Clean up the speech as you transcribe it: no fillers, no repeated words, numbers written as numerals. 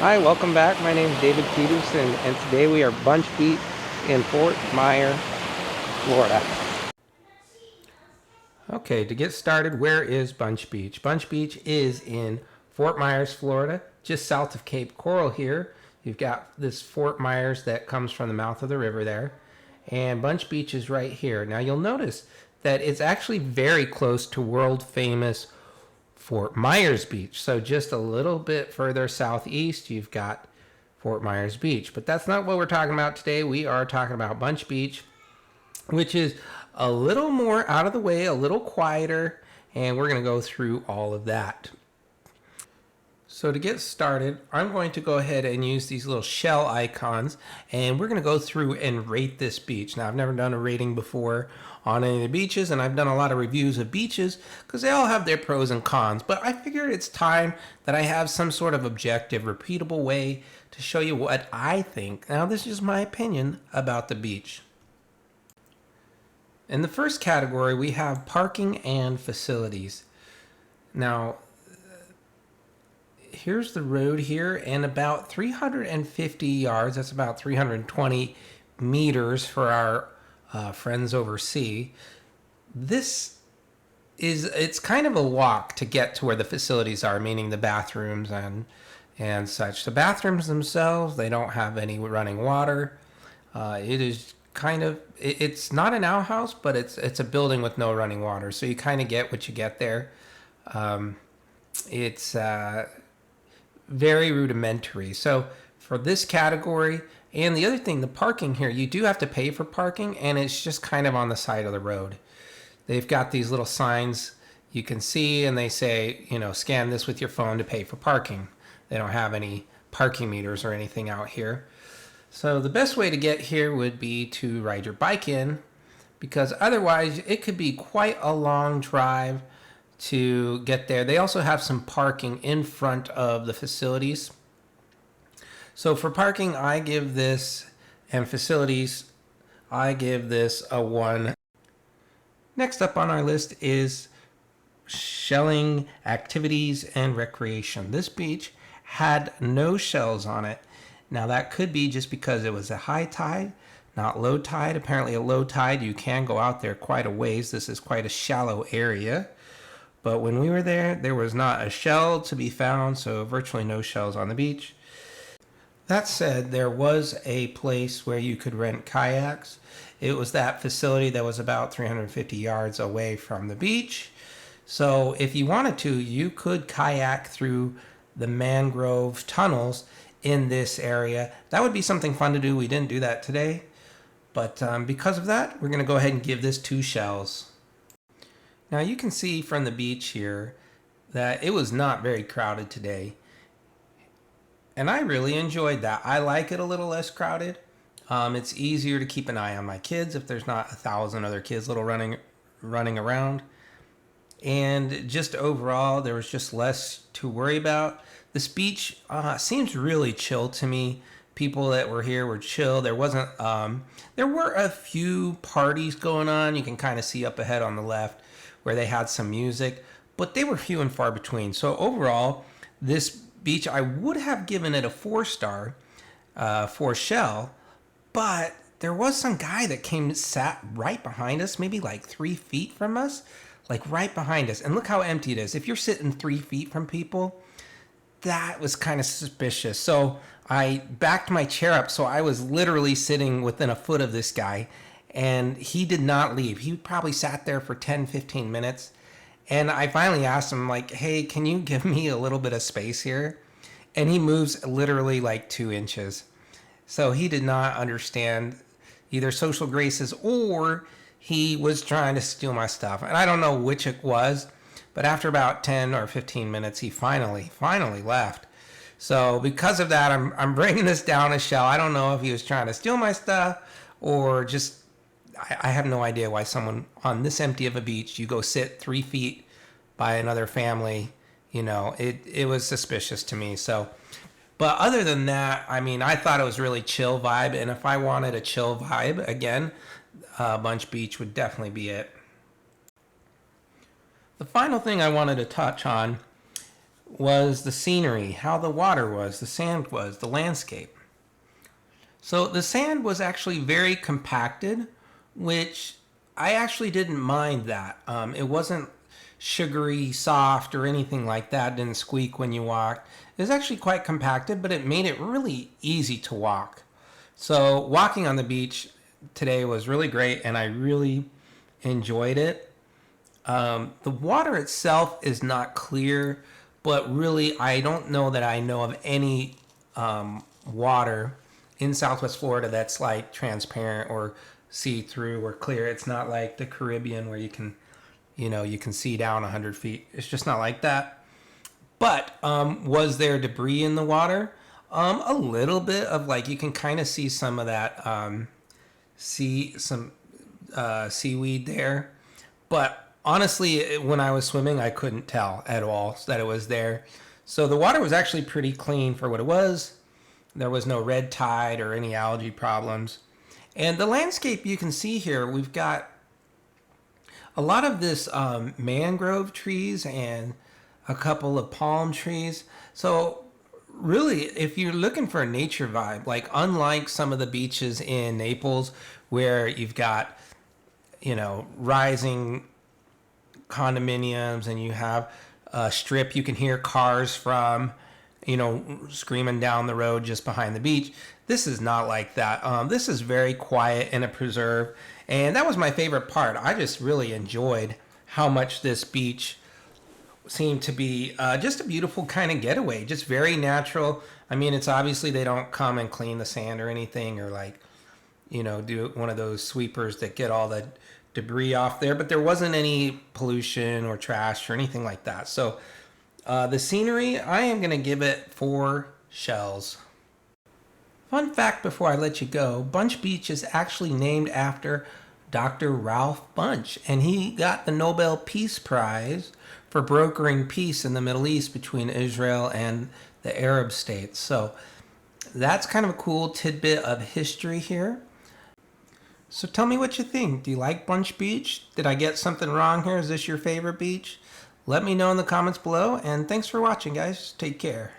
Hi, welcome back. My name is David Peterson, and today we are Bunche Beach in Fort Myers, Florida. Okay, to get started, where is Bunche Beach? Bunche Beach is in Fort Myers, Florida, just south of Cape Coral here. You've got this Fort Myers that comes from the mouth of the river there, and Bunche Beach is right here. Now you'll notice that it's actually very close to world famous Fort Myers Beach. So just a little bit further southeast, you've got Fort Myers Beach. But that's not what we're talking about today. We are talking about Bunche Beach, which is a little more out of the way, a little quieter, and we're going to go through all of that. So to get started, I'm going to go ahead and use these little shell icons, and we're going to go through and rate this beach. Now, I've never done a rating before on any of the beaches, and I've done a lot of reviews of beaches because they all have their pros and cons, but I figured it's time that I have some sort of objective, repeatable way to show you what I think. Now, this is my opinion about the beach. In the first category, we have parking and facilities. Now, here's the road here, and about 350 yards, that's about 320 meters for our friends overseas. It's kind of a walk to get to where the facilities are, meaning the bathrooms and such. The bathrooms themselves, they don't have any running water. It's not an outhouse, but it's a building with no running water, so you kind of get what you get there. It's very rudimentary. So for this category, and the other thing, the parking here, you do have to pay for parking, and it's just kind of on the side of the road. They've got these little signs you can see, and they say, scan this with your phone to pay for parking. They don't have any parking meters or anything out here. So the best way to get here would be to ride your bike in, because otherwise it could be quite a long drive to get there. They also have some parking in front of the facilities. So for parking, I give this, and facilities, I give this a 1. Next up on our list is shelling, activities, and recreation. This beach had no shells on it. Now that could be just because it was a high tide, not low tide. Apparently at low tide, you can go out there quite a ways. This is quite a shallow area. But when we were there, there was not a shell to be found, so virtually no shells on the beach. That said, there was a place where you could rent kayaks. It was that facility that was about 350 yards away from the beach. So if you wanted to, you could kayak through the mangrove tunnels in this area. That would be something fun to do. We didn't do that today. But because of that, we're going to go ahead and give this 2 shells. Now you can see from the beach here that it was not very crowded today. And I really enjoyed that. I like it a little less crowded. It's easier to keep an eye on my kids if there's not 1,000 other kids running around. And just overall, there was just less to worry about. This beach seems really chill to me. People that were here were chill. There were a few parties going on. You can kind of see up ahead on the left where they had some music, but they were few and far between. So overall, this beach, I would have given it a 4-star for shell, but there was some guy that sat right behind us, maybe like 3 feet from us, like right behind us. And look how empty it is. If you're sitting 3 feet from people, that was kind of suspicious. So I backed my chair up, so I was literally sitting within a foot of this guy, and he did not leave. He probably sat there for 10, 15 minutes. And I finally asked him, like, hey, can you give me a little bit of space here? And he moves literally like 2 inches. So he did not understand either social graces, or he was trying to steal my stuff. And I don't know which it was, but after about 10 or 15 minutes, he finally left. So because of that, I'm bringing this down a shell. I don't know if he was trying to steal my stuff or just, I have no idea why someone on this empty of a beach, you go sit 3 feet by another family. It was suspicious to me. So, but other than that, I mean, I thought it was really chill vibe. And if I wanted a chill vibe, again, Bunche Beach would definitely be it. The final thing I wanted to touch on was the scenery, how the water was, the sand was, the landscape. So the sand was actually very compacted, which I actually didn't mind that. It wasn't sugary soft or anything like that. It didn't squeak when you walked. It was actually quite compacted, but it made it really easy to walk. So walking on the beach today was really great, and I really enjoyed it. The water itself is not clear, but really I don't know that I know of any water in Southwest Florida that's like transparent or see-through or clear. It's not like the Caribbean where you can see down 100 feet. It's just not like that. But was there debris in the water? A little bit of, like, you can kind of see some of that seaweed there. But honestly, when I was swimming, I couldn't tell at all that it was there. So the water was actually pretty clean for what it was. There was no red tide or any algae problems. And the landscape you can see here, we've got a lot of this mangrove trees and a couple of palm trees. So really, if you're looking for a nature vibe, like unlike some of the beaches in Naples where you've got, rising condominiums and you have a strip you can hear cars from, screaming down the road just behind the beach. This is not like that. This is very quiet in a preserve. And that was my favorite part. I just really enjoyed how much this beach seemed to be just a beautiful kind of getaway, just very natural. I mean, it's obviously they don't come and clean the sand or anything or do one of those sweepers that get all the debris off there, but there wasn't any pollution or trash or anything like that. So the scenery, I am going to give it 4 shells. Fun fact before I let you go, Bunche Beach is actually named after Dr. Ralph Bunche, and he got the Nobel Peace Prize for brokering peace in the Middle East between Israel and the Arab states. So that's kind of a cool tidbit of history here. So tell me what you think. Do you like Bunche Beach? Did I get something wrong here? Is this your favorite beach? Let me know in the comments below, and thanks for watching, guys. Take care.